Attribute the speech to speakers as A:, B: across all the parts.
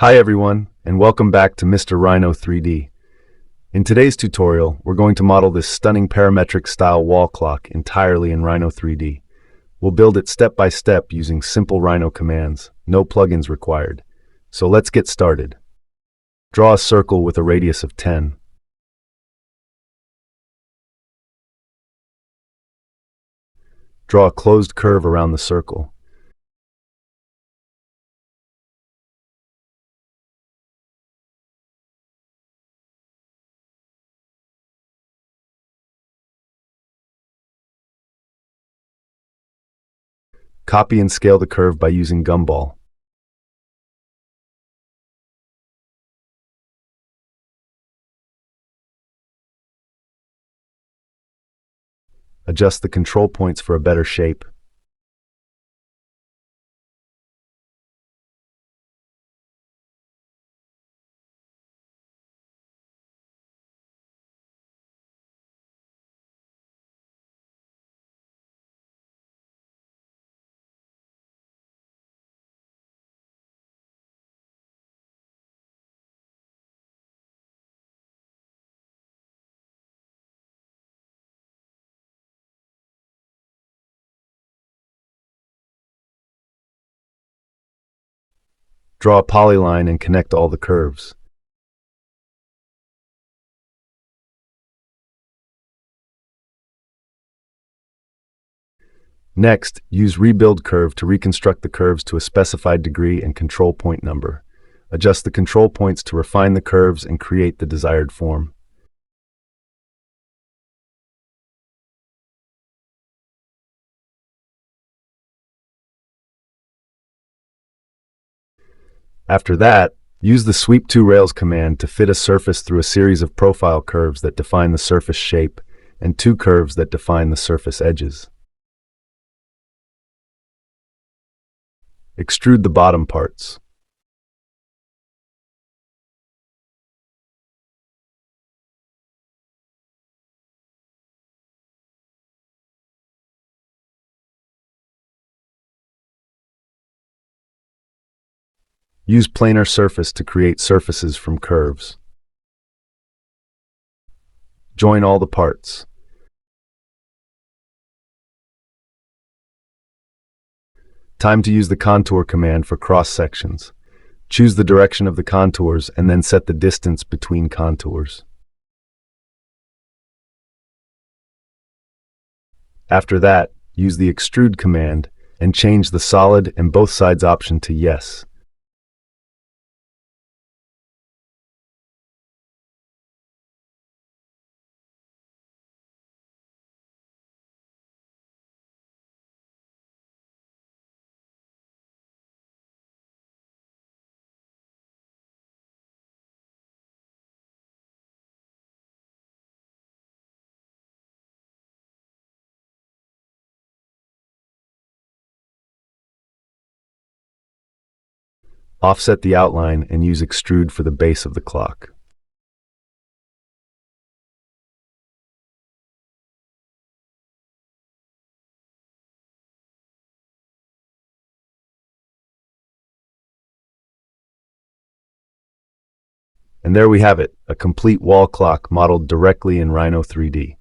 A: Hi everyone, and welcome back to Mr. Rhino 3D. In today's tutorial, we're going to model this stunning parametric style wall clock entirely in Rhino 3D. We'll build it step by step using simple Rhino commands, no plugins required. So let's get started. Draw a circle with a radius of 10. Draw a closed curve around the circle. Copy and scale the curve by using gumball. Adjust the control points for a better shape. Draw a polyline and connect all the curves. Next, use Rebuild Curve to reconstruct the curves to a specified degree and control point number. Adjust the control points to refine the curves and create the desired form. After that, use the Sweep to Rails command to fit a surface through a series of profile curves that define the surface shape and two curves that define the surface edges. Extrude the bottom parts. Use planar surface to create surfaces from curves. Join all the parts. Time to use the contour command for cross sections. Choose the direction of the contours and then set the distance between contours. After that, use the extrude command and change the solid and both sides option to yes. Offset the outline and use extrude for the base of the clock. And there we have it, a complete wall clock modeled directly in Rhino 3D.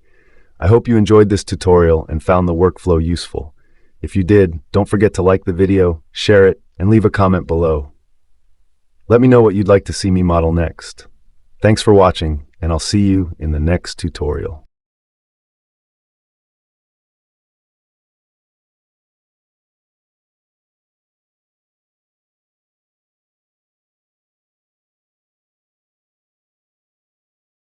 A: I hope you enjoyed this tutorial and found the workflow useful. If you did, don't forget to like the video, share it, and leave a comment below. Let me know what you'd like to see me model next. Thanks for watching, and I'll see you in the next tutorial.